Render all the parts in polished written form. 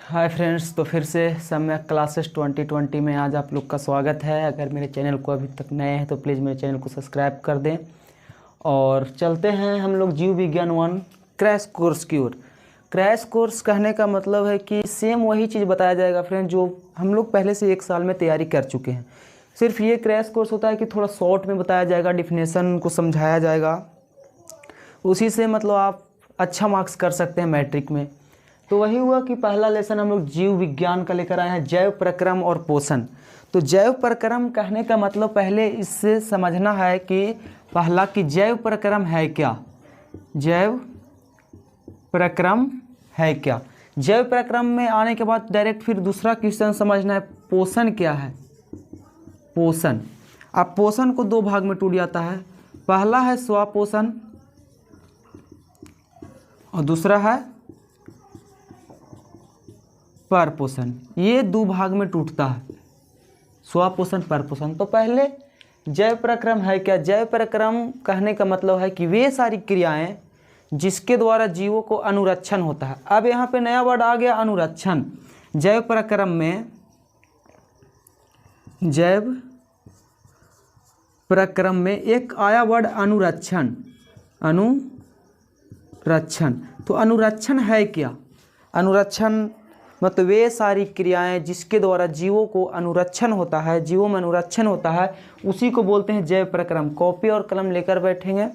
Hi friends, तो फिर से सम्यक क्लासेस 2020 में आज आप लोग का स्वागत है। अगर मेरे चैनल को अभी तक नए हैं तो प्लीज़ मेरे चैनल को सब्सक्राइब कर दें। और चलते हैं हम लोग जीव विज्ञान 1 क्रैश कोर्स की ओर। क्रैश कोर्स कहने का मतलब है कि सेम वही चीज़ बताया जाएगा फ्रेंड जो हम लोग पहले से 1 साल में तैयारी कर चुके हैं। सिर्फ ये क्रैश कोर्स होता है कि थोड़ा शॉर्ट में बताया जाएगा, डिफिनेशन को समझाया जाएगा, उसी से मतलब आप अच्छा मार्क्स कर सकते हैं मैट्रिक में। तो वही हुआ कि पहला लेसन हम लोग जीव विज्ञान का लेकर आए हैं, जैव प्रक्रम और पोषण। तो जैव प्रक्रम कहने का मतलब पहले इससे समझना है कि पहला कि जैव प्रक्रम है क्या, जैव प्रक्रम है क्या। जैव प्रक्रम में आने के बाद डायरेक्ट फिर दूसरा क्वेश्चन समझना है, पोषण क्या है। पोषण, अब पोषण को 2 भाग में टूट जाता है। पहला है स्वपोषण और दूसरा है परपोषण। ये 2 भाग में टूटता है, स्वपोषण परपोषण। तो पहले जैव प्रक्रम है क्या। जैव प्रक्रम कहने का मतलब है कि वे सारी क्रियाएं जिसके द्वारा जीवों को अनुरक्षण होता है। अब यहाँ पे नया वर्ड आ गया, अनुरक्षण। जैव प्रक्रम में, जैव प्रक्रम में एक आया वर्ड अनुरक्षण। अनुरक्षण, तो अनुरक्षण है क्या। अनुरक्षण मतलब वे सारी क्रियाएं जिसके द्वारा जीवों को अनुरक्षण होता है, जीवों में अनुरक्षण होता है, उसी को बोलते हैं जैव प्रक्रम। कॉपी और कलम लेकर बैठेंगे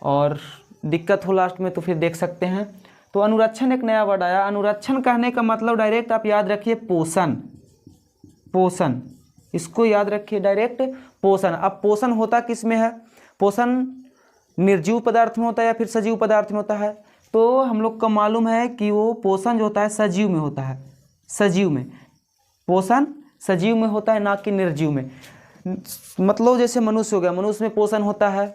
और दिक्कत हो लास्ट में तो फिर देख सकते हैं। तो अनुरक्षण एक नया वर्ड आया। अनुरक्षण कहने का मतलब डायरेक्ट आप याद रखिए पोषण। पोषण, इसको याद रखिए डायरेक्ट पोषण। अब पोषण होता किस में है। पोषण निर्जीव पदार्थ में होता है या फिर सजीव पदार्थ में होता है। तो हम लोग को मालूम है कि वो पोषण जो होता है सजीव में होता है। सजीव में पोषण सजीव में होता है, ना कि निर्जीव में। मतलब जैसे मनुष्य हो गया, मनुष्य में पोषण होता है,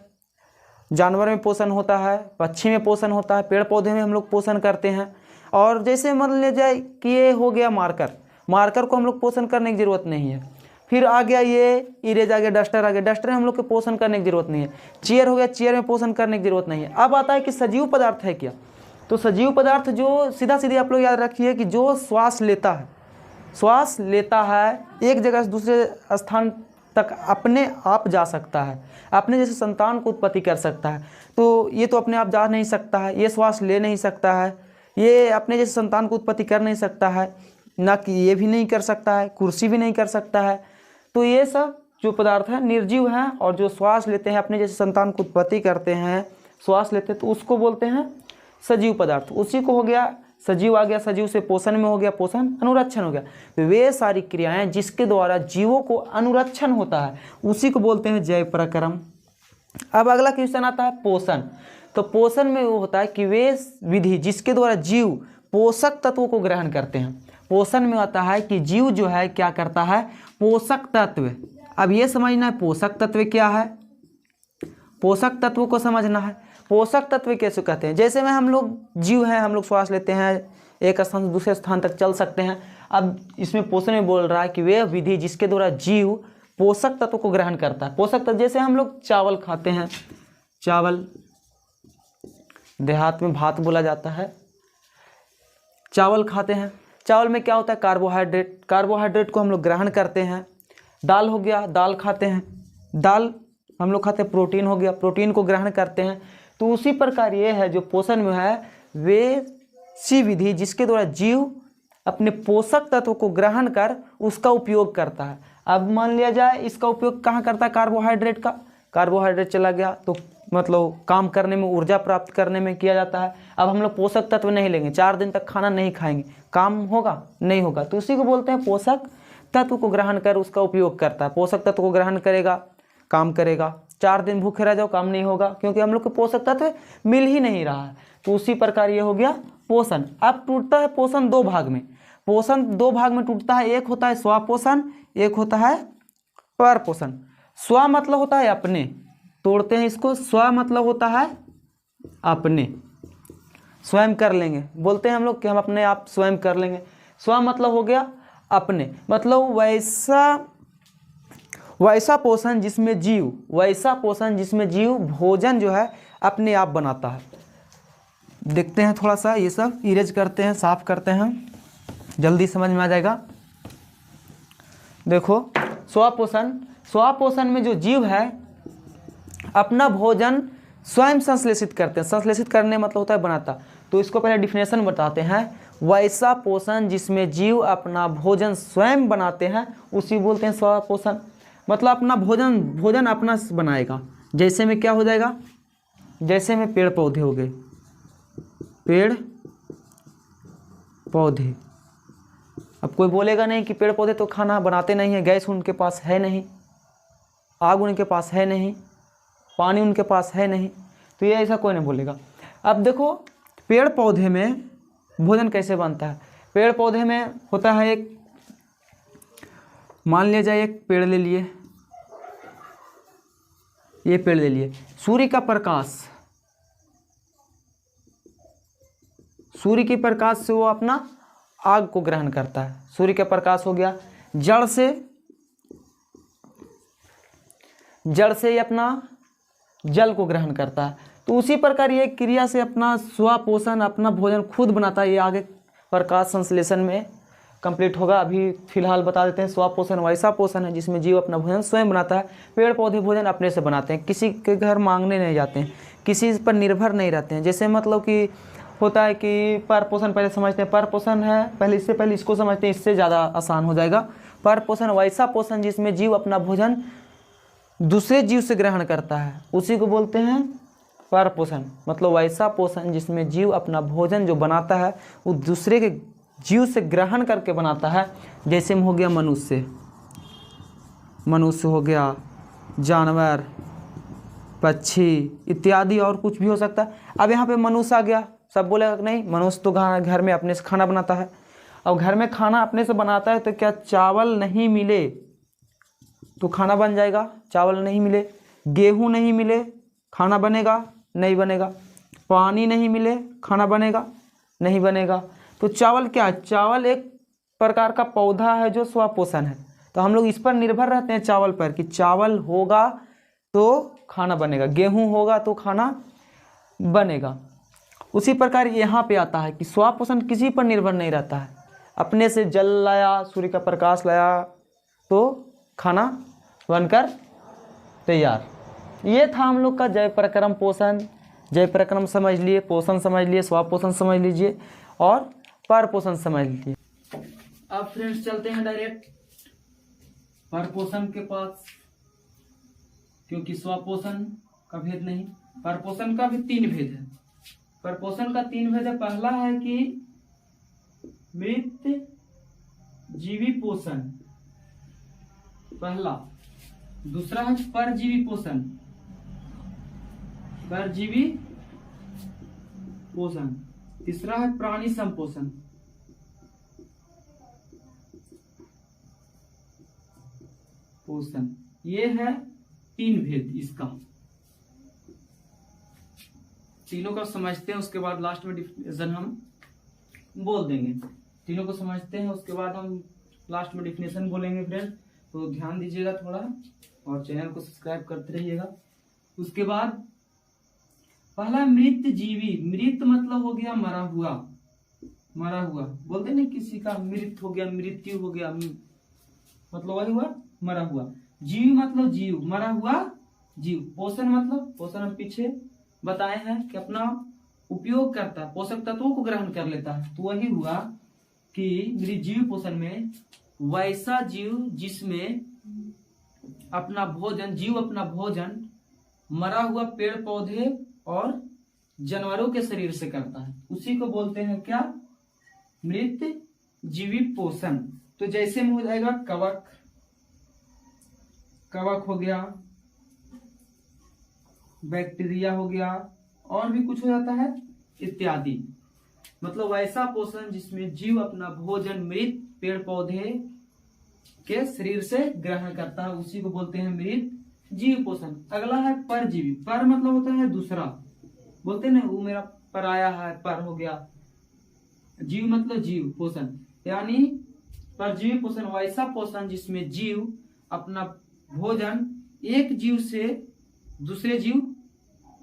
जानवर में पोषण होता है, पक्षी में पोषण होता है, पेड़ पौधे में हम लोग पोषण करते हैं। और जैसे मान लिया जाए कि ये हो गया मार्कर, मार्कर को हम लोग पोषण करने की ज़रूरत नहीं है। फिर आ गया ये इरेज आ गया, डस्टर आ गया, डस्टर में हम लोग को पोषण करने की जरूरत नहीं है। चेयर हो गया, चेयर में पोषण करने की जरूरत नहीं है। अब आता है कि सजीव पदार्थ है क्या। तो सजीव पदार्थ जो सीधा सीधे आप लोग याद रखिए कि जो श्वास लेता है, श्वास लेता है, एक जगह से दूसरे स्थान तक अपने आप जा सकता है, अपने जैसे संतान को उत्पत्ति कर सकता है। तो ये तो अपने आप जा नहीं सकता है, ये श्वास ले नहीं सकता है, ये अपने जैसे संतान को उत्पत्ति कर नहीं सकता है, ना कि ये भी नहीं कर सकता है, कुर्सी भी नहीं कर सकता है। तो ये सब जो पदार्थ हैं निर्जीव हैं, और जो श्वास लेते हैं, अपने जैसे संतान को उत्पत्ति करते हैं, श्वास लेते हैं, तो उसको बोलते हैं सजीव पदार्थ। उसी को हो गया सजीव आ गया, सजीव से पोषण में हो गया, पोषण अनुरक्षण हो गया। तो वे सारी क्रियाएं जिसके द्वारा जीवों को अनुरक्षण होता है उसी को बोलते हैं जैव प्रक्रम। अब अगला क्वेश्चन आता है पोषण। तो पोषण में वो होता है कि वे विधि जिसके द्वारा जीव पोषक तत्वों को ग्रहण करते हैं। पोषण में आता है कि जीव जो है क्या करता है, पोषक तत्व। अब ये समझना है पोषक तत्व क्या है, पोषक तत्व को समझना है। पोषक तत्व कैसे कहते हैं, जैसे में हम लोग जीव हैं, हम लोग श्वास लेते हैं, एक स्थान से दूसरे स्थान तक चल सकते हैं। अब इसमें पोषण में बोल रहा है कि वे विधि जिसके द्वारा जीव पोषक तत्व को ग्रहण करता है। पोषक तत्व जैसे हम लोग चावल खाते हैं, चावल देहात में भात बोला जाता है, चावल खाते हैं। चावल में क्या होता है, कार्बोहाइड्रेट, कार्बोहाइड्रेट को हम लोग ग्रहण करते हैं। दाल हो गया, दाल खाते हैं, दाल हम लोग खाते हैं। प्रोटीन हो गया, प्रोटीन को ग्रहण करते हैं। तो उसी प्रकार ये है जो पोषण में है, वे सी विधि जिसके द्वारा जीव अपने पोषक तत्व को ग्रहण कर उसका उपयोग करता है। अब मान लिया जाए इसका उपयोग कहाँ करता है, कार्बोहाइड्रेट का, कार्बोहाइड्रेट चला गया तो मतलब काम करने में, ऊर्जा प्राप्त करने में किया जाता है। अब हम लोग पोषक तत्व नहीं लेंगे, 4 दिन तक खाना नहीं खाएंगे, काम होगा नहीं होगा। तो उसी को बोलते हैं पोषक तत्व को ग्रहण कर उसका उपयोग करता है। पोषक तत्व को ग्रहण करेगा, काम करेगा, 4 दिन भूखे रह जाओ, काम नहीं होगा, क्योंकि हम लोग को पोषक तत्व मिल ही नहीं रहा है। तो उसी प्रकार ये हो गया पोषण। अब टूटता है पोषण 2 भाग में। पोषण 2 भाग में टूटता है, एक होता है स्वपोषण, एक होता है परपोषण। स्व मतलब होता है अपने, तोड़ते हैं इसको, स्व मतलब होता है अपने, स्वयं कर लेंगे, बोलते हैं हम लोग कि हम अपने आप स्वयं कर लेंगे। स्व मतलब हो गया अपने, मतलब वैसा पोषण जिसमें जीव, वैसा पोषण जिसमें जीव भोजन जो है अपने आप बनाता है। देखते हैं थोड़ा सा, ये सब इरेज करते हैं, साफ करते हैं। जल्दी समझ में आ जाएगा। देखो स्वापोषण में जो जीव है अपना भोजन स्वयं संश्लेषित करते हैं। संश्लेषित करने मतलब होता है बनाता। तो इसको पहले डिफिनेशन बताते हैं। वैसा पोषण जिसमें जीव अपना भोजन स्वयं बनाते हैं उसी बोलते हैं स्वापोषण। मतलब अपना भोजन अपना बनाएगा। जैसे में क्या हो जाएगा, जैसे में पेड़ पौधे हो गए, पेड़ पौधे। अब कोई बोलेगा नहीं कि पेड़ पौधे तो खाना बनाते नहीं हैं, गैस उनके पास है नहीं, आग उनके पास है नहीं, पानी उनके पास है नहीं, तो ये ऐसा कोई नहीं बोलेगा। अब देखो पेड़ पौधे में भोजन कैसे बनता है। पेड़ पौधे में होता है एक, मान लिया जाए एक पेड़ ले लिए, ये पेड़ ले लिए, सूर्य का प्रकाश, सूर्य के प्रकाश से वो अपना आग को ग्रहण करता है। सूर्य का प्रकाश हो गया। जड़ से ये अपना जल को ग्रहण करता है। तो उसी प्रकार ये क्रिया से अपना स्वापोषण, अपना भोजन खुद बनाता है। ये आगे प्रकाश संश्लेषण में कंप्लीट होगा। अभी फिलहाल बता देते हैं स्वापोषण वैसा पोषण है जिसमें जीव अपना भोजन स्वयं बनाता है। पेड़ पौधे भोजन अपने से बनाते हैं, किसी के घर मांगने नहीं जाते हैं, किसी पर निर्भर नहीं रहते हैं। जैसे मतलब कि होता है कि पर पोषण पहले समझते हैं, पर पोषण है पहले, इससे पहले इसको समझते हैं, इससे ज़्यादा आसान हो जाएगा। पर पोषण वैसा पोषण जिसमें जीव अपना भोजन दूसरे जीव से ग्रहण करता है उसी को बोलते हैं पर पोषण। मतलब वैसा पोषण जिसमें जीव अपना भोजन जो बनाता है वो दूसरे के जीव से ग्रहण करके बनाता है। जैसे में हो गया मनुष्य हो गया, जानवर, पक्षी इत्यादि, और कुछ भी हो सकता है। अब यहाँ पे मनुष्य आ गया। सब बोलेगा नहीं, मनुष्य तो घर में अपने से खाना बनाता है। और घर में खाना अपने से बनाता है तो क्या चावल नहीं मिले तो खाना बन जाएगा? चावल नहीं मिले, गेहूं नहीं मिले, खाना बनेगा? नहीं बनेगा। पानी नहीं मिले, खाना बनेगा? नहीं बनेगा। तो चावल क्या है? चावल एक प्रकार का पौधा है जो स्वापोषण है। तो हम लोग इस पर निर्भर रहते हैं चावल पर, कि चावल होगा तो खाना बनेगा, गेहूं होगा तो खाना बनेगा। उसी प्रकार यहाँ पे आता है कि स्वापोषण किसी पर निर्भर नहीं रहता है। अपने से जल लाया, सूर्य का प्रकाश लाया तो खाना बनकर तैयार। ये था हम लोग का जय प्रक्रम पोषण। जय प्रक्रम समझ लिए, पोषण समझ लिए, स्वापोषण समझ लीजिए और पर पोषण समझ लीजिए। अब फ्रेंड्स चलते हैं डायरेक्ट पर पोषण के पास, क्योंकि स्वापोषण का भेद नहीं। पर पोषण का भी 3 भेद है। पर पोषण का 3 भेद है। पहला है कि मृत जीवी पोषण, पहला। दूसरा है परजीवी पोषण, परजीवी पोषण। तीसरा है प्राणी संपोषण। पोषण, ये है 3 भेद इसका। तीनों का समझते हैं, उसके बाद लास्ट में डिफिनेशन हम बोल देंगे। तीनों को समझते हैं, उसके बाद हम लास्ट में डिफिनेशन बोलेंगे फ्रेंड। तो ध्यान दीजिएगा थोड़ा और चैनल को सब्सक्राइब करते रहिएगा। उसके बाद पहला मृत जीवी। मृत मतलब हो गया मरा हुआ, मरा हुआ बोलते नहीं, किसी का मृत हो गया, मृत्यु हो गया, मतलब वही हुआ मरा हुआ। जीव मतलब जीव, मरा हुआ जीव। पोषण मतलब, पोषण हम पीछे बताए हैं कि अपना उपयोग करता है, पोषक तत्वों को ग्रहण कर लेता है। तो वही हुआ कि मेरी जीव पोषण में वैसा जीव जिसमें अपना भोजन, जीव अपना भोजन मरा हुआ पेड़ पौधे और जानवरों के शरीर से करता है, उसी को बोलते हैं क्या? मृत जीवी पोषण। तो जैसे में हो जाएगा कवक, कवक हो गया, बैक्टीरिया हो गया, और भी कुछ हो जाता है इत्यादि। मतलब वैसा पोषण जिसमें जीव अपना भोजन मृत पेड़ पौधे के शरीर से ग्रहण करता है, उसी को बोलते हैं मृत जीव पोषण। अगला है परजीवी। पर मतलब होता है दूसरा, बोलते ना वो मेरा पराया है, पर हो गया। जीव मतलब जीव पोषण, यानी परजीवी पोषण वैसा पोषण जिसमें जीव अपना भोजन एक जीव से दूसरे जीव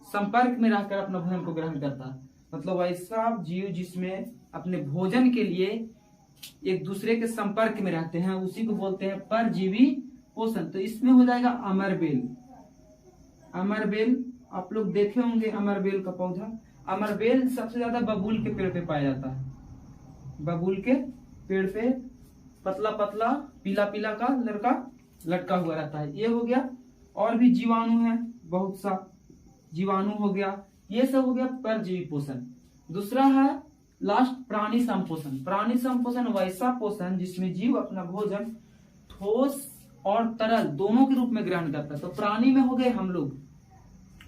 संपर्क में रहकर अपना भोजन को ग्रहण करता है। मतलब ऐसा जीव जिसमें अपने भोजन के लिए एक दूसरे के संपर्क में रहते हैं, उसी को बोलते हैं परजीवी पोषण। तो इसमें हो जाएगा अमरबेल। अमरबेल आप लोग देखे होंगे, अमरबेल का पौधा। अमरबेल सबसे ज्यादा बबूल के पेड़ पे पाया जाता है। बबूल के पेड़ पे पतला पतला पीला पीला का लड़का लटका हुआ रहता है। ये हो गया। और भी जीवाणु है, बहुत सा जीवाणु हो गया। ये सब हो गया परजीवी पोषण। दूसरा है लास्ट प्राणी संपोषण। प्राणी संपोषण वैसा पोषण जिसमें जीव अपना भोजन ठोस और तरल दोनों के रूप में ग्रहण करता है। तो प्राणी में हो गए हम लोग,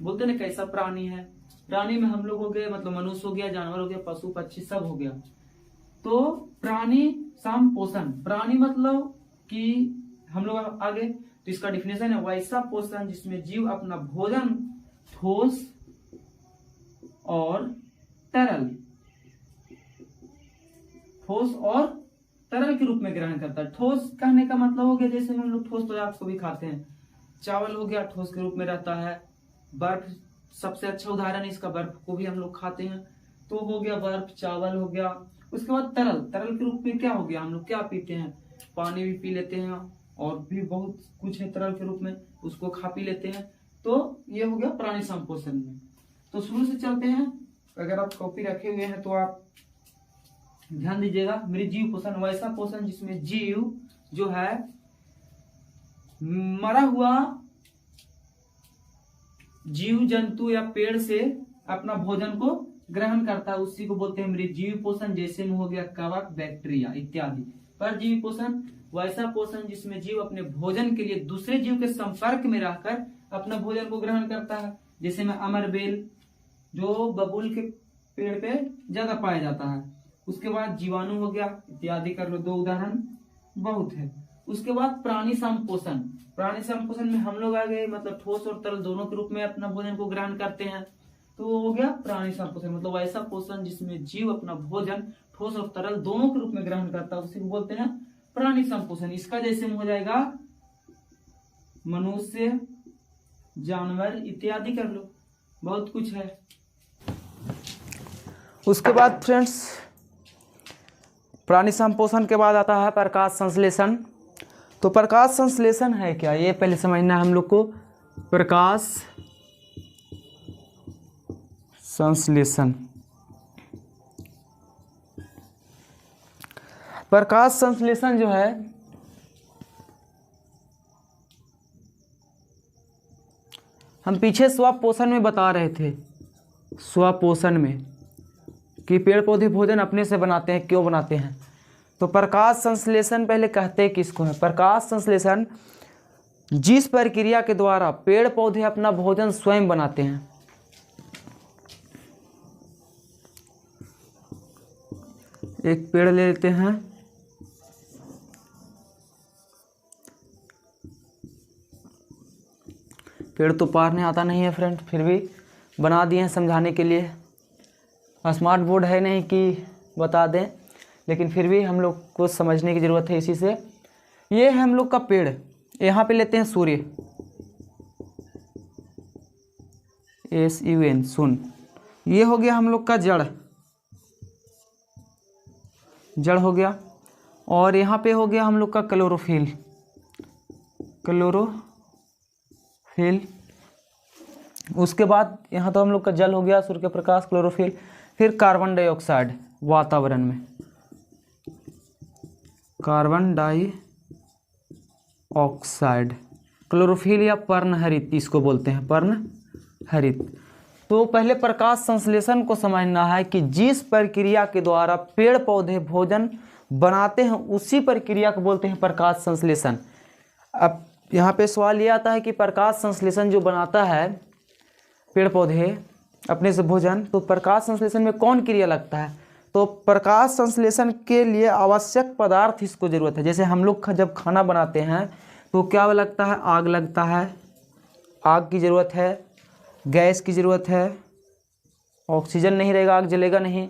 बोलते ना कैसा प्राणी है, प्राणी में हम लोग हो गए, मतलब मनुष्य हो गया, जानवर हो गया, पशु पक्षी सब हो गया। तो प्राणी संपोषण, प्राणी मतलब कि हम लोग आगे, तो इसका डिफिनेशन है वैसा पोषण जिसमें जीव अपना भोजन ठोस और तरल, ठोस और तरल के रूप में ग्रहण करता है। ठोस कहने का मतलब हो गया जैसे हम लोग ठोस तो आपको भी खाते हैं, चावल हो गया ठोस के रूप में रहता है। बर्फ सबसे अच्छा उदाहरण है इसका, बर्फ को भी हम लोग खाते हैं, तो हो गया बर्फ, चावल हो गया। उसके बाद तरल, तरल के रूप में क्या हो गया, हम लोग क्या पीते हैं, पानी भी पी लेते हैं और भी बहुत कुछ है तरल के रूप में, उसको खा पी लेते हैं। तो ये हो गया प्राणी संपोषण में। तो शुरू से चलते हैं, अगर आप कॉपी रखे हुए हैं तो आप ध्यान दीजिएगा। मृजीव पोषण वैसा पोषण जिसमें जीव जो है मरा हुआ जीव जंतु या पेड़ से अपना भोजन को ग्रहण करता है, उसी को बोलते हैं मृजीव पोषण। जैसे में हो गया कवक, बैक्टीरिया इत्यादि। परजीवी पोषण वैसा पोषण जिसमें जीव अपने भोजन के लिए दूसरे जीव के संपर्क में रहकर अपना भोजन को ग्रहण करता है। जैसे में अमरबेल जो बबूल के पेड़ पे ज्यादा पाया जाता है। उसके बाद जीवाणु हो गया इत्यादि, कर लो, 2 उदाहरण बहुत है। उसके बाद प्राणी संपोषण। प्राणी संपोषण में हम लोग आ गए, मतलब ठोस और तरल दोनों के रूप में अपना भोजन को ग्रहण करते हैं, तो वो हो गया प्राणी संपोषण। मतलब ऐसा पोषण जिसमें जीव अपना भोजन ठोस और तरल दोनों के रूप में ग्रहण करता है, उसी को बोलते हैं प्राणी संपोषण। इसका जैसे में हो जाएगा मनुष्य, जानवर इत्यादि, कर लो, बहुत कुछ है। उसके बाद फ्रेंड्स प्राणी संपोषण के बाद आता है प्रकाश संश्लेषण। तो प्रकाश संश्लेषण है क्या, ये पहले समझना है हम लोग को। प्रकाश संश्लेषण, प्रकाश संश्लेषण जो है हम पीछे स्वपोषण में बता रहे थे, स्वपोषण में कि पेड़ पौधे भोजन अपने से बनाते हैं, क्यों बनाते हैं। तो प्रकाश संश्लेषण पहले कहते हैं किसको है। प्रकाश संश्लेषण जिस प्रक्रिया के द्वारा पेड़ पौधे अपना भोजन स्वयं बनाते हैं। एक पेड़ ले लेते हैं, पेड़ तो पारने आता नहीं है फ्रेंड, फिर भी बना दिए हैं समझाने के लिए। स्मार्ट बोर्ड है नहीं कि बता दें, लेकिन फिर भी हम लोग को समझने की ज़रूरत है। इसी से ये है हम लोग का पेड़। यहाँ पे लेते हैं सूर्य, SUN, सुन। ये हो गया हम लोग का जड़, जड़ हो गया। और यहाँ पे हो गया हम लोग का क्लोरोफिल, क्लोरोफिल। उसके बाद यहाँ तो हम लोग का जल हो गया, सूर्य का प्रकाश, क्लोरोफिल। फिर कार्बन डाइऑक्साइड वातावरण में, कार्बन डाइऑक्साइड, क्लोरोफिल या पर्णहरित इसको बोलते हैं, पर्णहरित। तो पहले प्रकाश संश्लेषण को समझना है कि जिस प्रक्रिया के द्वारा पेड़ पौधे भोजन बनाते हैं उसी प्रक्रिया को बोलते हैं प्रकाश संश्लेषण। अब यहाँ पे सवाल ये आता है कि प्रकाश संश्लेषण जो बनाता है पेड़ पौधे अपने से भोजन, तो प्रकाश संश्लेषण में कौन क्रिया लगता है। तो प्रकाश संश्लेषण के लिए आवश्यक पदार्थ इसको ज़रूरत है। जैसे हम लोग जब खाना बनाते हैं तो क्या लगता है, आग लगता है, आग की ज़रूरत है, गैस की ज़रूरत है, ऑक्सीजन नहीं रहेगा आग जलेगा नहीं,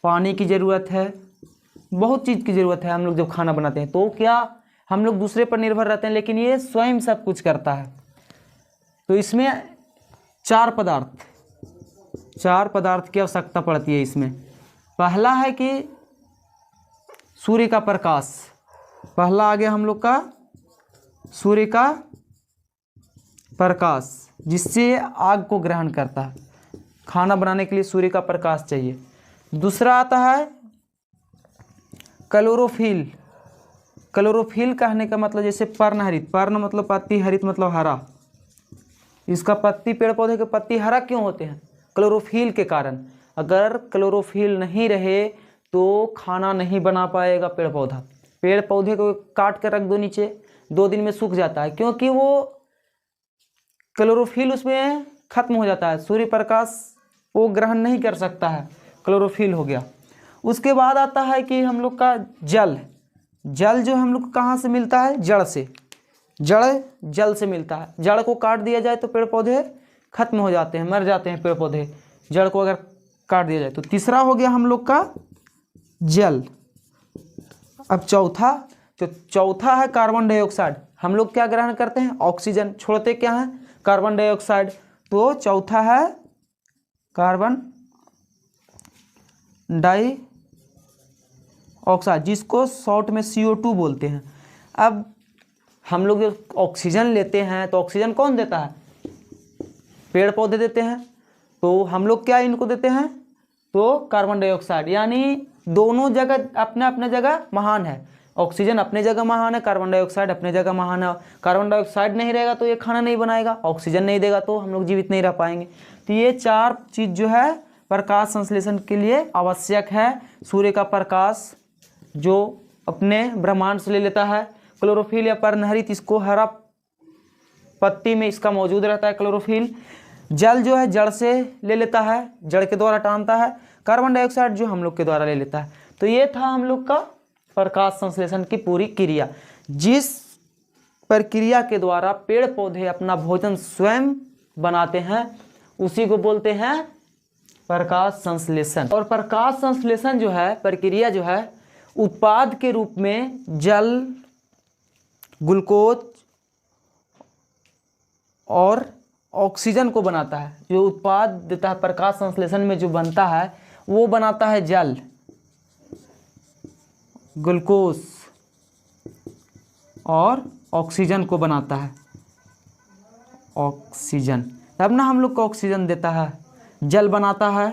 पानी की ज़रूरत है, बहुत चीज़ की ज़रूरत है हम लोग जब खाना बनाते हैं। तो क्या हम लोग दूसरे पर निर्भर रहते हैं, लेकिन ये स्वयं सब कुछ करता है। तो इसमें 4 पदार्थ की आवश्यकता पड़ती है इसमें। पहला है कि सूर्य का प्रकाश, पहला आ गया हम लोग का सूर्य का प्रकाश, जिससे आग को ग्रहण करता है। खाना बनाने के लिए सूर्य का प्रकाश चाहिए। दूसरा आता है क्लोरोफिल। क्लोरोफिल कहने का मतलब जैसे पर्णहरित, पर्ण मतलब पत्ती, हरित मतलब हरा। इसका पत्ती, पेड़ पौधे के पत्ती हरा क्यों होते हैं? क्लोरोफिल के कारण। अगर क्लोरोफिल नहीं रहे तो खाना नहीं बना पाएगा पेड़ पौधा। पेड़ पौधे को काट कर रख दो नीचे, 2 दिन में सूख जाता है, क्योंकि वो क्लोरोफिल उसमें खत्म हो जाता है। सूर्य प्रकाश वो ग्रहण नहीं कर सकता है, क्लोरोफिल हो गया। उसके बाद आता है कि हम लोग का जल। जल जो हम लोग को कहाँ से मिलता है? जड़ से। जड़ जल से मिलता है। जड़ को काट दिया जाए तो पेड़ पौधे खत्म हो जाते हैं, मर जाते हैं पेड़ पौधे, जड़ को अगर काट दिया जाए तो। तीसरा हो गया हम लोग का जल। अब चौथा, तो चौथा है कार्बन डाइऑक्साइड। हम लोग क्या ग्रहण करते हैं? ऑक्सीजन। छोड़ते क्या है? Carbon dioxide. तो चौथा है कार्बन डाइऑक्साइड, जिसको शॉर्ट में CO2 बोलते हैं। अब हम लोग जो ऑक्सीजन लेते हैं तो ऑक्सीजन कौन देता है? पेड़ पौधे देते हैं। तो हम लोग क्या इनको देते हैं? तो कार्बन डाइऑक्साइड। यानी दोनों जगह अपने अपने जगह महान है। ऑक्सीजन अपने जगह महान है, कार्बन डाइऑक्साइड अपने जगह महान है। कार्बन डाइऑक्साइड नहीं रहेगा तो ये खाना नहीं बनाएगा, ऑक्सीजन नहीं देगा तो हम लोग जीवित नहीं रह पाएंगे। तो ये 4 चीज़ जो है प्रकाश संश्लेषण के लिए आवश्यक है। सूर्य का प्रकाश जो अपने ब्रह्मांड से ले लेता है। क्लोरोफिल या पर्णहरित, इसको हरा पत्ती में इसका मौजूद रहता है क्लोरोफिल। जल जो है जड़ से ले लेता है, जड़ के द्वारा टानता है। कार्बन डाइऑक्साइड जो हम लोग के द्वारा ले लेता है। तो ये था हम लोग का प्रकाश संश्लेषण की पूरी क्रिया। जिस प्रक्रिया के द्वारा पेड़ पौधे अपना भोजन स्वयं बनाते हैं उसी को बोलते हैं प्रकाश संश्लेषण। और प्रकाश संश्लेषण जो है प्रक्रिया जो है उत्पाद के रूप में जल, ग्लूकोज और ऑक्सीजन को बनाता है। जो उत्पाद देता है प्रकाश संश्लेषण में जो बनता है वो बनाता है जल, ग्लूकोज और ऑक्सीजन को बनाता है। ऑक्सीजन तब ना हम लोग को ऑक्सीजन देता है। जल बनाता है,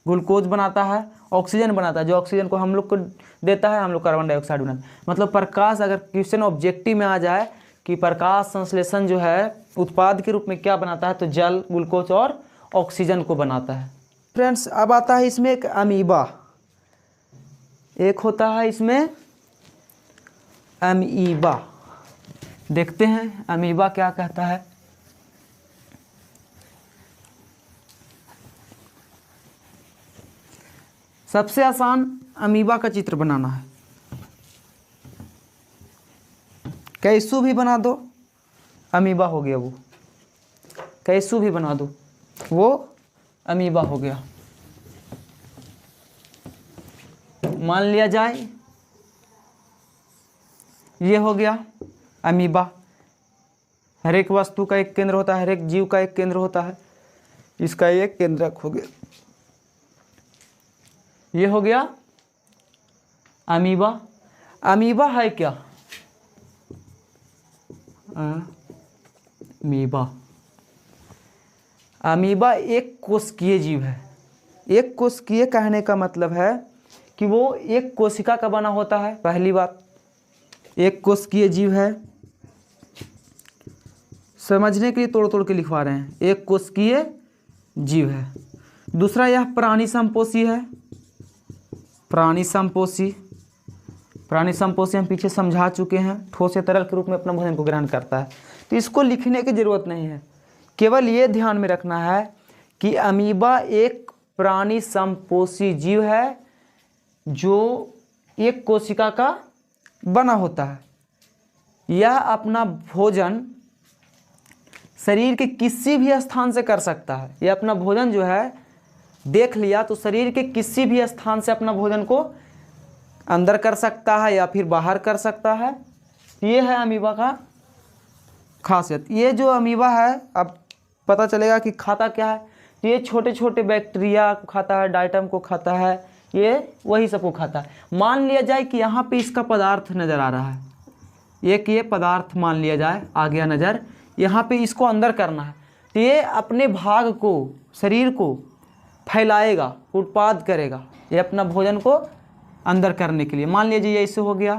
ग्लूकोज बनाता है, ऑक्सीजन बनाता है। जो ऑक्सीजन को हम लोग को देता है हम लोग कार्बन डाइऑक्साइड बनाते हैं। मतलब प्रकाश, अगर क्वेश्चन ऑब्जेक्टिव में आ जाए कि प्रकाश संश्लेषण जो है उत्पाद के रूप में क्या बनाता है तो जल, ग्लूकोज और ऑक्सीजन को बनाता है। फ्रेंड्स अब आता है इसमें एक अमीबा। एक होता है इसमें अमीबा। देखते हैं अमीबा क्या कहता है। सबसे आसान अमीबा का चित्र बनाना है। कैसू भी बना दो, अमीबा हो गया वो। कैसू भी बना दो, वो अमीबा हो गया। मान लिया जाए ये हो गया अमीबा। हर एक वस्तु का एक केंद्र होता है, हर एक जीव का एक केंद्र होता है। इसका एक केंद्रक हो गया, ये हो गया अमीबा। अमीबा है क्या? अमीबा, अमीबा एक कोशिकीय जीव है। एक कोशिकीय कहने का मतलब है कि वो एक कोशिका का बना होता है। पहली बात, एक कोशिकीय जीव है। समझने के लिए तोड़ तोड़ के लिखवा रहे हैं। एक कोशिकीय जीव है। दूसरा, यह प्राणी संपोषी है। प्राणी संपोषी, प्राणी संपोषी हम पीछे समझा चुके हैं। ठोस या तरल के रूप में अपना भोजन को ग्रहण करता है। तो इसको लिखने की जरूरत नहीं है, केवल ये ध्यान में रखना है कि अमीबा एक प्राणी संपोषी जीव है जो एक कोशिका का बना होता है। यह अपना भोजन शरीर के किसी भी स्थान से कर सकता है। यह अपना भोजन जो है देख लिया तो शरीर के किसी भी स्थान से अपना भोजन को अंदर कर सकता है या फिर बाहर कर सकता है। ये है अमीबा का खासियत। ये जो अमीबा है, अब पता चलेगा कि खाता क्या है। ये छोटे छोटे बैक्टीरिया को खाता है, डाइटम को खाता है, ये वही सबको खाता है। मान लिया जाए कि यहाँ पे इसका पदार्थ नज़र आ रहा है, एक ये पदार्थ मान लिया जाए आ गया नज़र, यहाँ पे इसको अंदर करना है, तो ये अपने भाग को, शरीर को फैलाएगा, उत्पाद करेगा, ये अपना भोजन को अंदर करने के लिए। मान लीजिए ये ऐसे हो गया,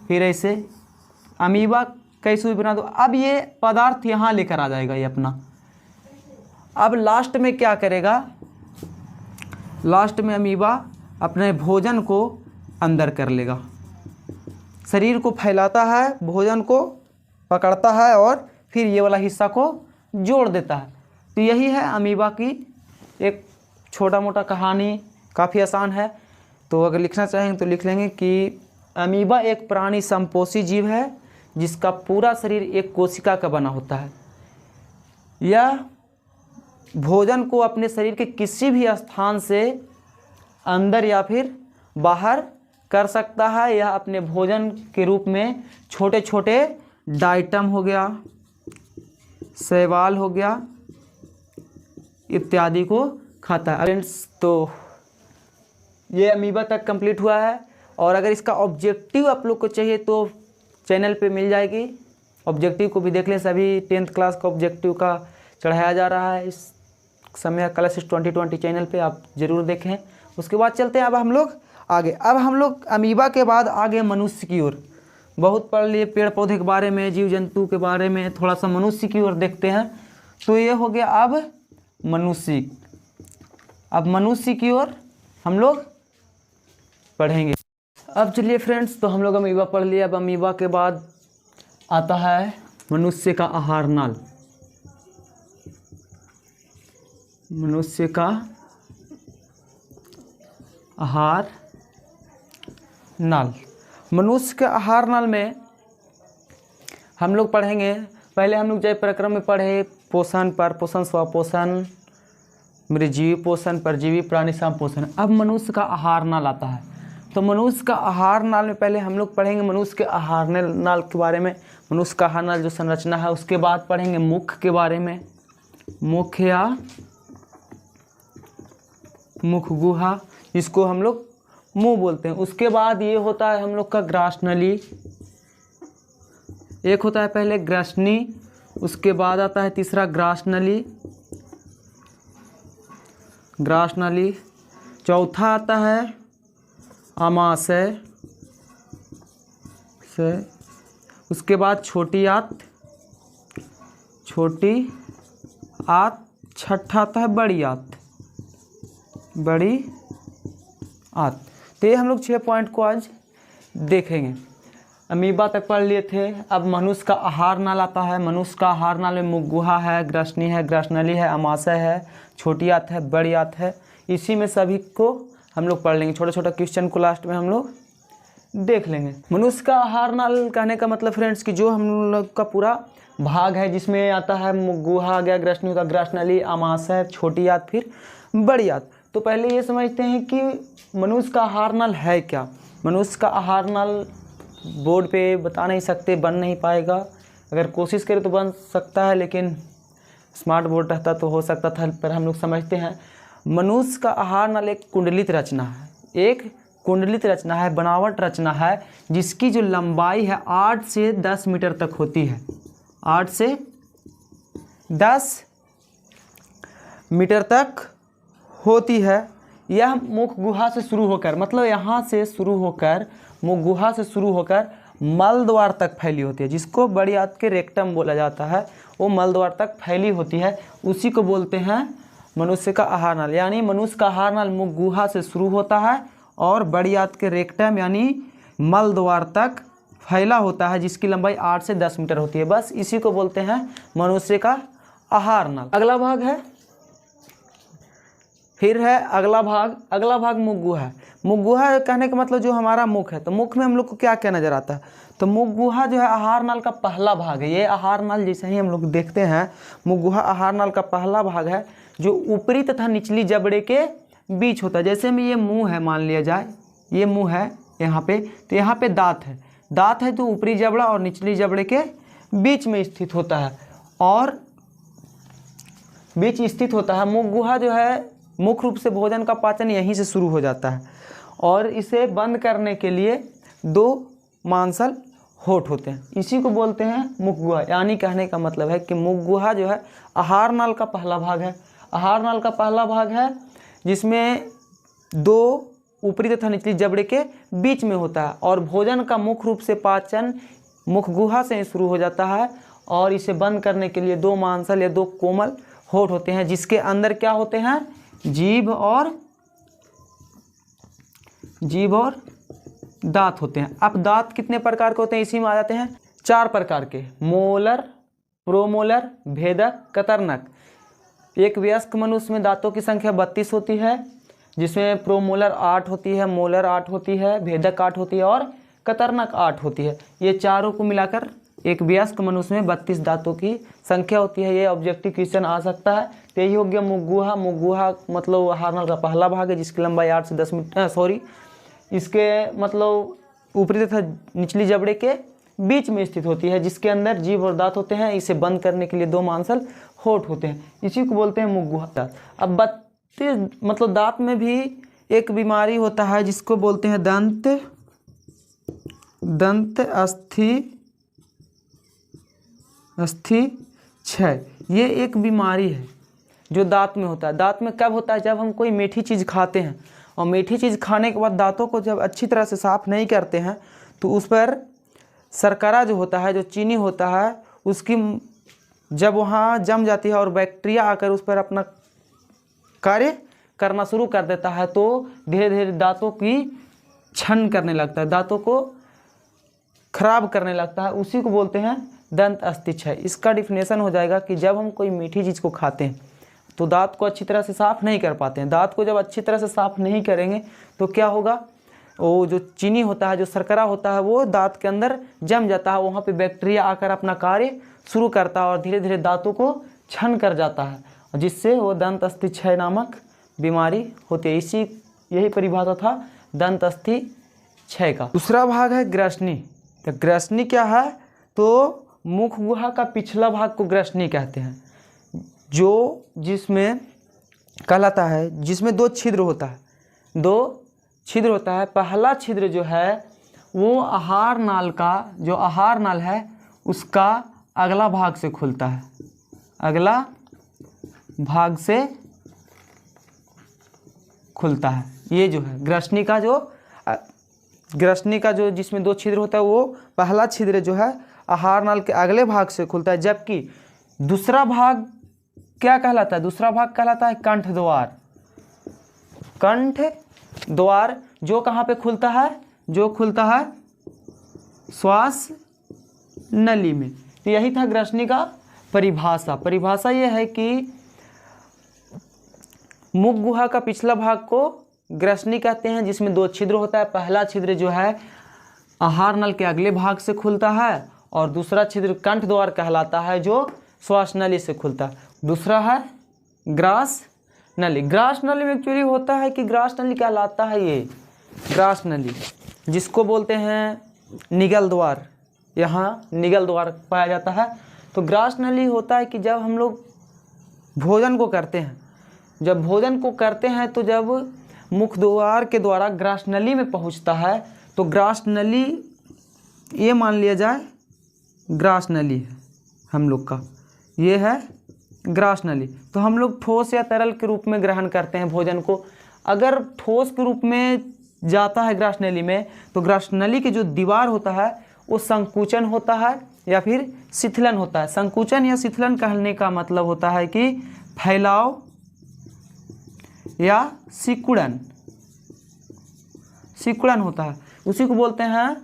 फिर ऐसे अमीबा कैसे भी बना दो, अब ये पदार्थ यहाँ लेकर आ जाएगा ये अपना। अब लास्ट में क्या करेगा, लास्ट में अमीबा अपने भोजन को अंदर कर लेगा, शरीर को फैलाता है, भोजन को पकड़ता है और फिर ये वाला हिस्सा को जोड़ देता है। तो यही है अमीबा की एक छोटा मोटा कहानी, काफ़ी आसान है। तो अगर लिखना चाहेंगे तो लिख लेंगे कि अमीबा एक प्राणी समपोषी जीव है जिसका पूरा शरीर एक कोशिका का बना होता है। यह भोजन को अपने शरीर के किसी भी स्थान से अंदर या फिर बाहर कर सकता है। यह अपने भोजन के रूप में छोटे छोटे डाइटम हो गया, शैवाल हो गया इत्यादि को खाता है। फ्रेंड्स, तो ये अमीबा तक कंप्लीट हुआ है। और अगर इसका ऑब्जेक्टिव आप लोग को चाहिए तो चैनल पे मिल जाएगी, ऑब्जेक्टिव को भी देख लें। सभी 10th क्लास का ऑब्जेक्टिव का चढ़ाया जा रहा है इस समय क्लासेस 2020 चैनल पे, आप ज़रूर देखें। उसके बाद चलते हैं अब हम लोग आगे। अब हम लोग अमीबा के बाद आगे मनुष्य की ओर। बहुत पढ़ लिए पेड़ पौधे के बारे में, जीव जंतु के बारे में, थोड़ा सा मनुष्य की ओर देखते हैं। तो ये हो गया अब मनुष्य। अब मनुष्य की ओर हम लोग पढ़ेंगे। अब चलिए फ्रेंड्स, तो हम लोग अमीबा पढ़ लिए। अब अमीबा के बाद आता है मनुष्य का आहार नाल। मनुष्य का आहार नाल। मनुष्य के आहार नाल में हम लोग पढ़ेंगे, पहले हम लोग जय प्रक्रम में पढ़े पोषण, पर पोषण, स्वपोषण, मृजीवी पोषण, परजीवी प्राणी संपोषण। अब मनुष्य का आहार नाल आता है। तो मनुष्य का आहार नाल में पहले हम लोग पढ़ेंगे मनुष्य के आहार नाल के बारे में, मनुष्य का आहार नाल जो संरचना है। उसके बाद पढ़ेंगे मुख के बारे में, मुख या मुख गुहा, जिसको हम लोग मुंह बोलते हैं। उसके बाद ये होता है हम लोग का ग्रासनली, एक होता है पहले ग्रासनी, उसके बाद आता है तीसरा ग्रासनली, ग्रासनली। चौथा आता है आमाशय से, उसके बाद छोटी आंत, छोटी आंत। छठा आता है बड़ी आंत, बड़ी आंत। तो ये हम लोग 6 पॉइंट को आज देखेंगे। अमीबा तक पढ़ लिए थे। अब मनुष्य का आहार नाल आता है। मनुष्य का आहार नाल में मुख गुहा है, ग्रासनी है, ग्रासनली है, आमाशय है, छोटी आंत है, बड़ी आंत है। इसी में सभी को हम लोग पढ़ लेंगे। छोटा छोटा क्वेश्चन को लास्ट में हम लोग देख लेंगे। मनुष्य का आहार नाल कहने का मतलब फ्रेंड्स कि जो हम लोग का पूरा भाग है, जिसमें आता है मुख गुहा आ गया, ग्रासनी होता है, ग्रासनली, आमाशय, छोटी आंत, फिर बड़ी आंत। तो पहले ये समझते हैं कि मनुष्य का आहार नाल है क्या। मनुष्य का आहार नाल बोर्ड पे बता नहीं सकते, बन नहीं पाएगा। अगर कोशिश करें तो बन सकता है, लेकिन स्मार्ट बोर्ड रहता तो हो सकता था, पर हम लोग समझते हैं। मनुष्य का आहार नाल एक कुंडलित रचना है, एक कुंडलित रचना है, बनावट रचना है, जिसकी जो लंबाई है 8 से 10 मीटर तक होती है। 8 से 10 मीटर तक होती है। यह मुख गुहा से शुरू होकर, मतलब यहाँ से शुरू होकर, मुख गुहा से शुरू होकर मल द्वार तक फैली होती है, जिसको बड़ी आंत के रेक्टम बोला जाता है। वो मल द्वार तक फैली होती है, उसी को बोलते हैं मनुष्य का आहार नाल। यानी मनुष्य का आहार नाल मुख गुहा से शुरू होता है और बड़ी आंत के रेक्टम यानी मल द्वार तक फैला होता है, जिसकी लंबाई 8 से 10 मीटर होती है। बस इसी को बोलते हैं मनुष्य का आहार नाल। अगला भाग है, फिर है अगला भाग। अगला भाग मुख गुहा है। मुख गुहा कहने का मतलब जो हमारा मुख है, तो मुख में हम लोग को क्या क्या नजर आता है। तो मुख गुहा जो है आहार नाल का पहला भाग है। ये आहार नाल जैसे ही हम लोग देखते हैं, मुख गुहा आहार नाल का पहला भाग है, जो ऊपरी तथा निचली जबड़े के बीच होता है। जैसे में ये मुंह है, मान लिया जाए ये मुंह है यहाँ पे, तो यहाँ पे दांत है। दांत है तो ऊपरी जबड़ा और निचली जबड़े के बीच में स्थित होता है, और बीच स्थित होता है। मुख गुहा जो है मुख्य रूप से भोजन का पाचन यहीं से शुरू हो जाता है और इसे बंद करने के लिए 2 मांसल होठ होते हैं, इसी को बोलते हैं मुखगुहा। यानी कहने का मतलब है कि मुखगुहा जो है आहार नाल का पहला भाग है। आहार नाल का पहला भाग है जिसमें 2 ऊपरी तथा निचली जबड़े के बीच में होता है और भोजन का मुख्य रूप से पाचन मुखगुहा से ही शुरू हो जाता है और इसे बंद करने के लिए 2 मांसल या 2 कोमल होठ होते हैं जिसके अंदर क्या होते हैं, जीभ और दांत होते हैं। अब दांत कितने प्रकार के होते हैं इसी में आ जाते हैं, 4 प्रकार के, मोलर, प्रोमोलर, भेदक, कतरनक। एक वयस्क मनुष्य में दांतों की संख्या 32 होती है जिसमें प्रोमोलर 8 होती है, मोलर 8 होती है, भेदक 8 होती है और कतरनक 8 होती है। ये चारों को मिलाकर एक वयस्क मनुष्य में 32 दांतों की संख्या होती है। ये ऑब्जेक्टिव क्वेश्चन आ सकता है। तो यही हो गया मुखगुहा। मुखगुहा मतलब आहार नाल का पहला भाग है जिसकी लंबाई 8 से 10 मीटर इसके मतलब ऊपरी तथा निचली जबड़े के बीच में स्थित होती है जिसके अंदर जीभ और दांत होते हैं। इसे बंद करने के लिए 2 मांसल होठ होते हैं, इसी को बोलते हैं मुखगुहा। अब 32 मतलब दांत में भी एक बीमारी होता है जिसको बोलते हैं दंत अस्थि क्षय। ये एक बीमारी है जो दांत में होता है। दांत में कब होता है, जब हम कोई मीठी चीज़ खाते हैं और मीठी चीज़ खाने के बाद दांतों को जब अच्छी तरह से साफ़ नहीं करते हैं तो उस पर शर्करा जो होता है, जो चीनी होता है, उसकी जब वहाँ जम जाती है और बैक्टीरिया आकर उस पर अपना कार्य करना शुरू कर देता है तो धीरे धीरे दांतों की क्षरण करने लगता है, दांतों को खराब करने लगता है। उसी को बोलते हैं दंत अस्थि क्षय। इसका डिफिनेशन हो जाएगा कि जब हम कोई मीठी चीज़ को खाते हैं तो दांत को अच्छी तरह से साफ़ नहीं कर पाते हैं। दांत को जब अच्छी तरह से साफ़ नहीं करेंगे तो क्या होगा, वो जो चीनी होता है, जो शर्करा होता है, वो दांत के अंदर जम जाता है। वहाँ पे बैक्टीरिया आकर अपना कार्य शुरू करता है और धीरे धीरे दांतों को क्षरण कर जाता है जिससे वो दंत अस्थि क्षय नामक बीमारी होती है। यही परिभाषा था दंत अस्थि क्षय का। दूसरा भाग है ग्रसनी। तो ग्रसनी क्या है, तो मुखगुहा का पिछला भाग को ग्रसनी कहते हैं, जो जिसमें कहलाता है जिसमें 2 छिद्र होता है। 2 छिद्र होता है। पहला छिद्र जो है वो आहार नाल का, जो आहार नाल है उसका अगला भाग से खुलता है, अगला भाग से खुलता है। ये जो है ग्रसनी का जो जिसमें 2 छिद्र होता है वो पहला छिद्र जो है आहार नाल के अगले भाग से खुलता है, जबकि दूसरा भाग क्या कहलाता है, दूसरा भाग कहलाता है कंठ द्वार। कंठ द्वार जो कहाँ पे खुलता है, जो खुलता है श्वास नली में। तो यही था ग्रसनी का परिभाषा। परिभाषा ये है कि मुखगुहा का पिछला भाग को ग्रसनी कहते हैं जिसमें 2 छिद्र होता है। पहला छिद्र जो है आहार नल के अगले भाग से खुलता है और दूसरा छिद्र कंठ द्वार कहलाता है जो श्वास नली से खुलता है। दूसरा है ग्रास नली। ग्रास नली में एक्चुअली होता है कि ग्रास नली कहलाता है ये ग्रास नली, जिसको बोलते हैं निगल द्वार। यहाँ निगल द्वार पाया जाता है। तो ग्रास नली होता है कि जब हम लोग भोजन को करते हैं, जब भोजन को करते हैं तो जब मुख द्वार के द्वारा ग्रास नली में पहुँचता है तो ग्रास नली, ये मान लिया जाए ग्रास नली है हम लोग का, ये है ग्रास नली। तो हम लोग ठोस या तरल के रूप में ग्रहण करते हैं भोजन को। अगर ठोस के रूप में जाता है ग्रास नली में तो ग्रास नली की जो दीवार होता है वो संकुचन होता है या फिर शिथिलन होता है। संकुचन या शिथिलन कहने का मतलब होता है कि फैलाव या सिकुड़न होता है, उसी को बोलते हैं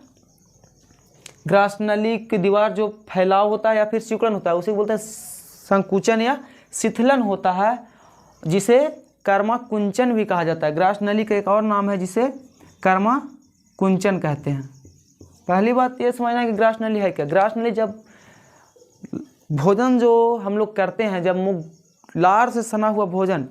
ग्रास नली की दीवार जो फैलाव होता है या फिर सिकुड़न होता है उसी को बोलते हैं संकुचन या शिथिलन होता है, जिसे कर्माकुंचन भी कहा जाता है। ग्रास नली का एक और नाम है जिसे कर्माकुंचन कहते हैं। पहली बात ये समझना कि ग्रास नली है क्या। ग्रास नली जब भोजन जो हम लोग करते हैं, जब मुख लार से सना हुआ भोजन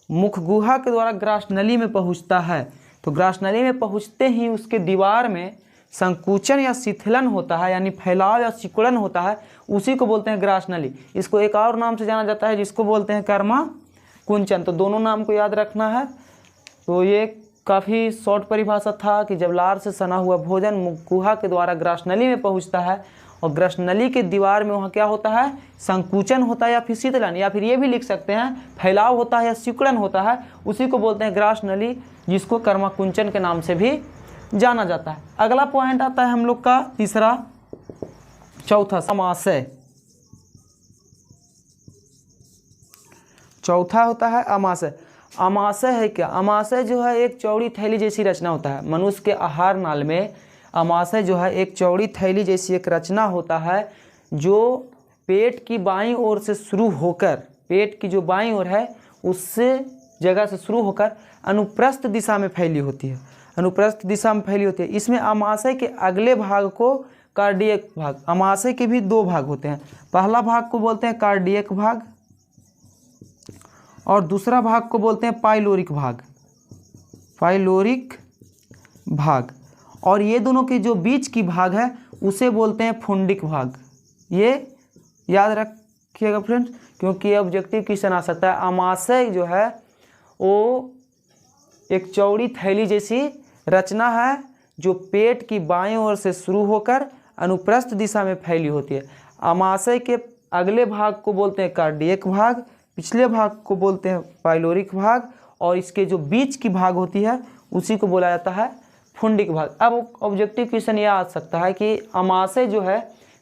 मुख गुहा के द्वारा ग्रास नली में पहुंचता है तो ग्रास नली में पहुंचते ही उसके दीवार में संकुचन या शिथिलन होता है, यानी फैलाव या सिकुड़न होता है, उसी को बोलते हैं ग्रास नली। इसको एक और नाम से जाना जाता है जिसको बोलते हैं कर्मा कुंचन। तो दोनों नाम को याद रखना है। तो ये काफ़ी शॉर्ट परिभाषा था कि जब लार से सना हुआ भोजन मुखगुहा के द्वारा ग्रासनली में पहुंचता है और ग्रासनली के दीवार में वहाँ क्या होता है, संकुचन होता है या फिर शीतलन, या फिर ये भी लिख सकते हैं फैलाव होता है या सिकुड़न होता है, उसी को बोलते हैं ग्रासनली, जिसको कर्माकुंचन के नाम से भी जाना जाता है। अगला पॉइंट आता है हम लोग का तीसरा, चौथा अमाशय। चौथा होता है अमाशय। अमाशय है क्या? अमाशय जो है एक चौड़ी थैली जैसी रचना होता है। मनुष्य के आहार नाल में अमाशय जो है एक चौड़ी थैली जैसी एक रचना होता है, जो पेट की बाईं ओर से शुरू होकर, पेट की जो बाईं ओर है उससे जगह से शुरू होकर अनुप्रस्थ दिशा में फैली होती है, अनुप्रस्थ दिशा में फैली होती है। इसमें अमाशय के अगले भाग को कार्डियक भाग, अमाशय के भी दो भाग होते हैं। पहला भाग को बोलते हैं कार्डियक भाग और दूसरा भाग को बोलते हैं पाइलोरिक भाग, पाइलोरिक भाग। और ये दोनों के जो बीच की भाग है उसे बोलते हैं फुंडिक भाग। ये याद रखिएगा फ्रेंड्स, क्योंकि ऑब्जेक्टिव क्वेश्चन आ सकता है। अमाशय जो है वो एक चौड़ी थैली जैसी रचना है जो पेट की बाईं ओर से शुरू होकर अनुप्रस्थ दिशा में फैली होती है। अमाशय के अगले भाग को बोलते हैं कार्डियक भाग, पिछले भाग को बोलते हैं पाइलोरिक भाग, और इसके जो बीच की भाग होती है उसी को बोला जाता है फुंडिक भाग। अब ऑब्जेक्टिव क्वेश्चन यह आ सकता है कि अमाशय जो है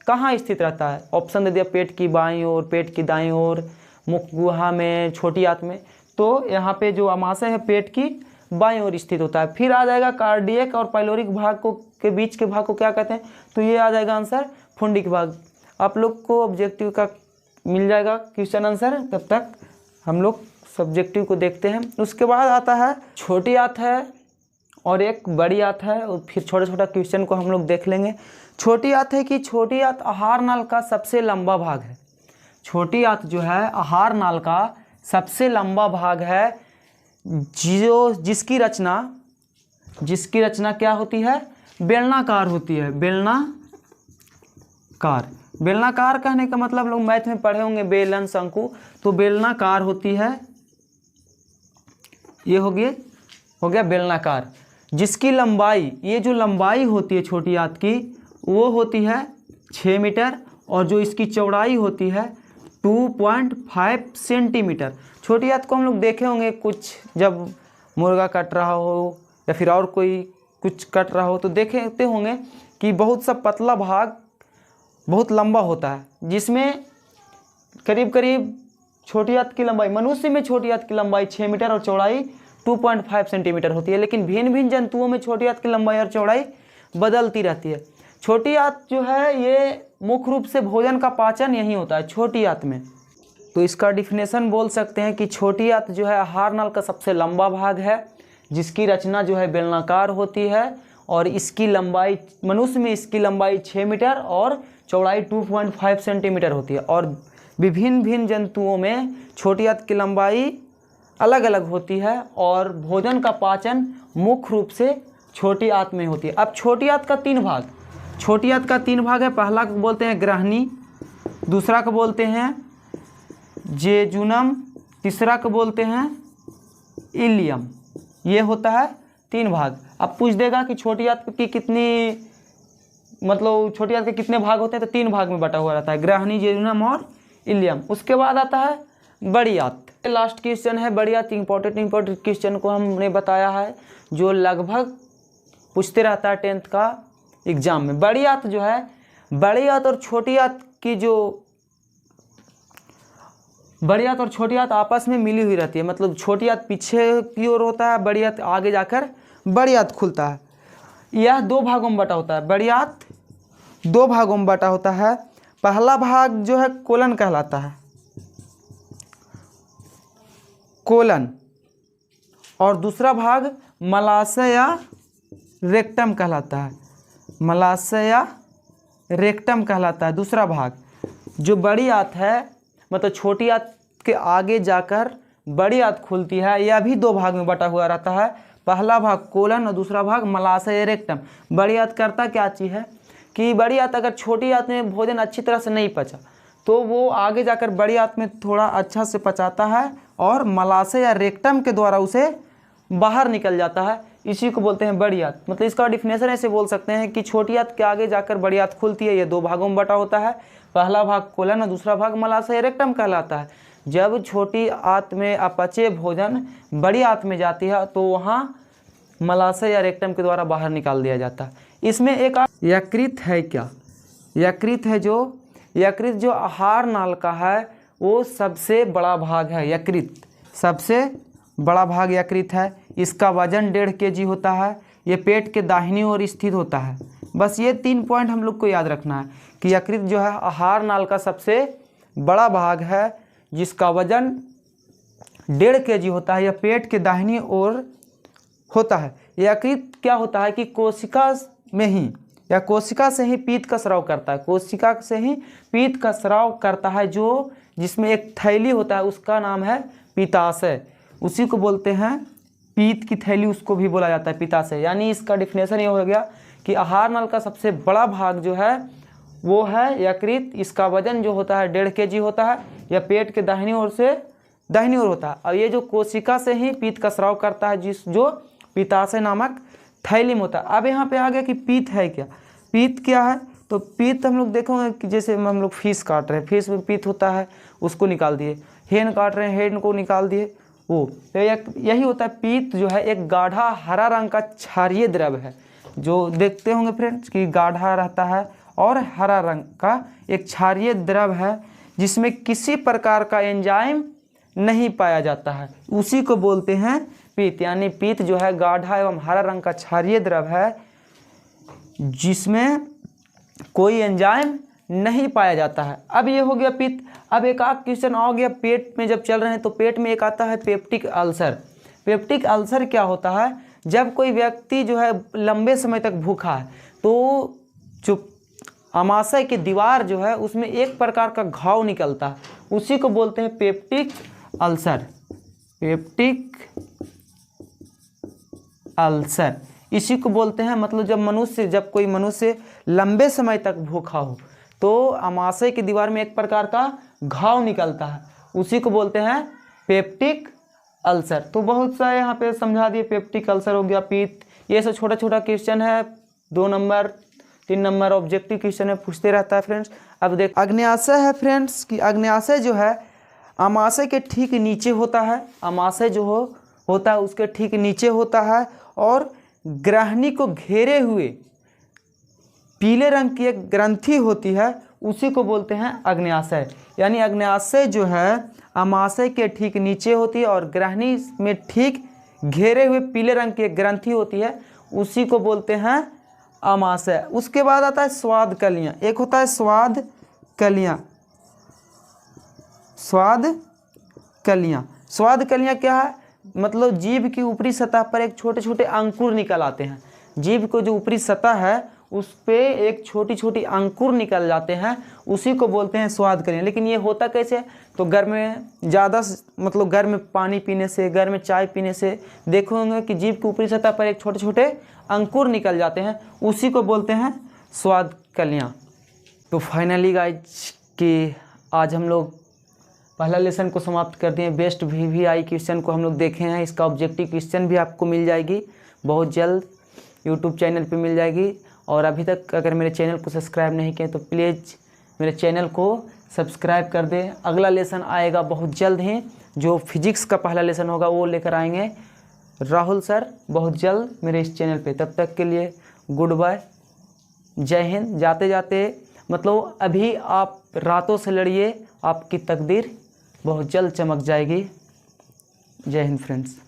कहाँ स्थित रहता है। ऑप्शन दे दिया पेट की बाईं ओर, पेट की दाईं ओर, मुखगुहा में, छोटी आंत में। तो यहाँ पे जो अमाशय है पेट की बाईं ओर स्थित होता है। फिर आ जाएगा कार्डियक और पाइलोरिक भाग को के बीच के भाग को क्या कहते हैं, तो ये आ जाएगा आंसर फुंडिक भाग। आप लोग को ऑब्जेक्टिव का मिल जाएगा क्वेश्चन आंसर। तब तक हम लोग सब्जेक्टिव को देखते हैं। उसके बाद आता है छोटी आंत है और एक बड़ी आंत है, और फिर छोटा छोटा क्वेश्चन को हम लोग देख लेंगे। छोटी आंत है कि छोटी आंत आहार नाल का सबसे लंबा भाग है। छोटी आंत जो है आहार नाल का सबसे लंबा भाग है, जिसकी रचना क्या होती है, बेलनाकार होती है। बेलनाकार, बेलनाकार कहने का मतलब लोग मैथ में पढ़े होंगे बेलन शंकु, तो बेलनाकार होती है। ये हो गया बेलनाकार, जिसकी लंबाई, ये जो लंबाई होती है छोटी आंत की वो होती है 6 मीटर, और जो इसकी चौड़ाई होती है 2.5 सेंटीमीटर। छोटी आंत को हम लोग देखे होंगे कुछ, जब मुर्गा कट रहा हो या फिर और कोई कुछ कट रहा हो तो देखते होंगे कि बहुत सा पतला भाग बहुत लंबा होता है, जिसमें करीब करीब छोटी आंत की लंबाई, मनुष्य में छोटी आंत की लंबाई 6 मीटर और चौड़ाई 2.5 सेंटीमीटर होती है। लेकिन भिन्न भिन्न जंतुओं में छोटी आंत की लंबाई और चौड़ाई बदलती रहती है। छोटी आंत जो है ये मुख्य रूप से भोजन का पाचन यही होता है छोटी आंत में। तो इसका डिफिनेशन बोल सकते हैं कि छोटी आंत जो है आहार नाल का सबसे लंबा भाग है, जिसकी रचना जो है बेलनाकार होती है, और इसकी लंबाई, मनुष्य में इसकी लंबाई 6 मीटर और चौड़ाई 2.5 सेंटीमीटर होती है। और विभिन्न भिन्न जंतुओं में छोटी आंत की लंबाई अलग अलग होती है, और भोजन का पाचन मुख्य रूप से छोटी आंत में होती है। अब छोटी आंत का 3 भाग, छोटी आंत का 3 भाग है। पहला को बोलते हैं ग्रहणी, दूसरा को बोलते हैं जेजुनम, तीसरा को बोलते हैं इलियम। ये होता है 3 भाग। अब पूछ देगा कि छोटी आंत की कितनी, मतलब छोटी आंत के कितने भाग होते हैं, तो 3 भाग में बटा हुआ रहता है, ग्रहणी, जेजुनम और इलियम। उसके बाद आता है बड़ी आंत। लास्ट क्वेश्चन है बड़ी आंत। इंपॉर्टेंट क्वेश्चन को हमने बताया है, जो लगभग पूछते रहता है 10th का एग्जाम में। बड़ी आंत जो है, बड़ी आंत और छोटी आंत की जो, बड़ी आंत और छोटी आंत आपस में मिली हुई रहती है। मतलब छोटी आंत पीछे की ओर होता है, बड़ी आंत आगे जाकर बड़ी आंत खुलता है। यह 2 भागों में बटा होता है। बड़ी आंत 2 भागों में बटा होता है। पहला भाग जो है कोलन कहलाता है, कोलन, और दूसरा भाग मलाशय या रेक्टम कहलाता है, मलाशय या रेक्टम कहलाता है दूसरा भाग। जो बड़ी आंत है, मतलब छोटी आंत के आगे जाकर बड़ी आंत खुलती है, यह भी 2 भाग में बटा हुआ रहता है। पहला भाग कोलन और दूसरा भाग मलाशय रेक्टम। बड़ी आंत करता क्या चीज़ है कि बड़ी आंत अगर छोटी आंत में भोजन अच्छी तरह से नहीं पचा तो वो आगे जाकर बड़ी आंत में थोड़ा अच्छा से पचाता है और मलाशय या रेक्टम के द्वारा उसे बाहर निकल जाता है। इसी को बोलते हैं बड़ी आंत। मतलब इसका डिफिनेशन ऐसे बोल सकते हैं कि छोटी आंत के आगे जाकर बड़ी आंत खुलती है। ये दो भागों में बटा होता है, पहला भाग कोलन और दूसरा भाग मलाशय या रेक्टम कहलाता है। जब छोटी आंत में अपचय भोजन बड़ी आंत में जाती है तो वहाँ मलाशय या रेक्टम के द्वारा बाहर निकाल दिया जाता है। इसमें एक यकृत है क्या? यकृत है यकृत जो आहार नाल का है वो सबसे बड़ा भाग है। यकृत सबसे बड़ा भाग यकृत है। इसका वजन 1.5 kg होता है। ये पेट के दाहिनी ओर स्थित होता है। बस ये 3 पॉइंट हम लोग को याद रखना है कि यकृत जो है आहार नाल का सबसे बड़ा भाग है जिसका वजन 1.5 kg होता है। यह पेट के दाहिनी ओर होता है। यकृत क्या होता है कि कोशिका में ही या कोशिका से ही पीत का स्राव करता है। कोशिका से ही पीत का स्राव करता है जो जिसमें एक थैली होता है, उसका नाम है पित्ताशय। उसी को बोलते हैं पीत की थैली, उसको भी बोला जाता है पित्ताशय। यानी इसका डिफिनेशन ये हो गया कि आहार नल का सबसे बड़ा भाग जो है वो है यकृत। इसका वजन जो होता है 1.5 kg होता है। यह पेट के दाहिनी ओर से दाहिनी ओर होता है और ये जो कोशिका से ही पीत का स्राव करता है जो पित्ताशय नामक थैली में होता है। अब यहाँ पे आ गया कि पीत है क्या? पीत क्या है? तो पीत हम लोग देखोगे कि जैसे हम लोग फिश काट रहे हैं, फिश में पीत होता है, उसको निकाल दिए। हेन काट रहे हैं, हेन को निकाल दिए। वो तो यही होता है। पीत जो है एक गाढ़ा हरा रंग का क्षारीय द्रव है। जो देखते होंगे फ्रेंड्स कि गाढ़ा रहता है और हरा रंग का एक क्षारीय द्रव है जिसमें किसी प्रकार का एंजाइम नहीं पाया जाता है, उसी को बोलते हैं पीत। यानी पीत जो है गाढ़ा एवं हरा रंग का क्षारीय द्रव है जिसमें कोई एंजाइम नहीं पाया जाता है। अब ये हो गया पित्त। अब एक आध क्वेश्चन आ गया, पेट में जब चल रहे हैं तो पेट में एक आता है पेप्टिक अल्सर। पेप्टिक अल्सर क्या होता है? जब कोई व्यक्ति जो है लंबे समय तक भूखा है तो जो आमाशय की दीवार जो है उसमें एक प्रकार का घाव निकलता है, उसी को बोलते हैं पेप्टिक अल्सर। पेप्टिक अल्सर इसी को बोलते हैं। मतलब जब कोई मनुष्य लंबे समय तक भूखा हो तो आमाशय की दीवार में एक प्रकार का घाव निकलता है, उसी को बोलते हैं पेप्टिक अल्सर। तो बहुत सा यहाँ पे समझा दिए। पेप्टिक अल्सर हो गया, पीत, ये सब छोटा छोटा क्वेश्चन है। 2 नंबर 3 नंबर ऑब्जेक्टिव क्वेश्चन है, पूछते रहता है फ्रेंड्स। अब देख अग्न्याशय है फ्रेंड्स कि अग्न्याशय जो है आमाशय के ठीक नीचे होता है। आमाशय जो होता है उसके ठीक नीचे होता है और ग्रहणी को घेरे हुए पीले रंग की एक ग्रंथि होती है, उसी को बोलते हैं अग्न्याशय। यानी अग्न्याशय जो है आमाशय के ठीक नीचे होती है और ग्रहणी में ठीक घेरे हुए पीले रंग की एक ग्रंथि होती है, उसी को बोलते हैं आमाशय। उसके बाद आता है स्वाद कलियाँ। एक होता है स्वाद कलियाँ। स्वाद कलियाँ, स्वाद कलियाँ क्या है? मतलब जीभ की ऊपरी सतह पर एक छोटे छोटे अंकुर निकल आते हैं। जीभ को जो ऊपरी सतह है उस पे एक छोटी छोटी अंकुर निकल जाते हैं, उसी को बोलते हैं स्वाद कलियाँ। लेकिन ये होता कैसे? तो गर्म में ज़्यादा मतलब गर्म पानी पीने से, गर्म चाय पीने से देखोगे कि जीभ की ऊपरी सतह पर एक छोटे छोटे अंकुर निकल जाते हैं, उसी को बोलते हैं स्वाद कलियाँ। तो फाइनली गाइज कि आज हम लोग पहला लेसन को समाप्त कर दिए। बेस्ट VVI क्वेश्चन को हम लोग देखे हैं। इसका ऑब्जेक्टिव क्वेश्चन भी आपको मिल जाएगी बहुत जल्द, यूट्यूब चैनल पे मिल जाएगी। और अभी तक अगर मेरे चैनल को सब्सक्राइब नहीं किए तो प्लीज़ मेरे चैनल को सब्सक्राइब कर दें। अगला लेसन आएगा बहुत जल्द ही, जो फिजिक्स का पहला लेसन होगा वो लेकर आएंगे राहुल सर बहुत जल्द मेरे इस चैनल पे। तब तक के लिए गुड बाय, जय हिंद। जाते जाते मतलब अभी आप रातों से लड़िए, आपकी तकदीर बहुत जल्द चमक जाएगी। जय हिंद फ्रेंड्स।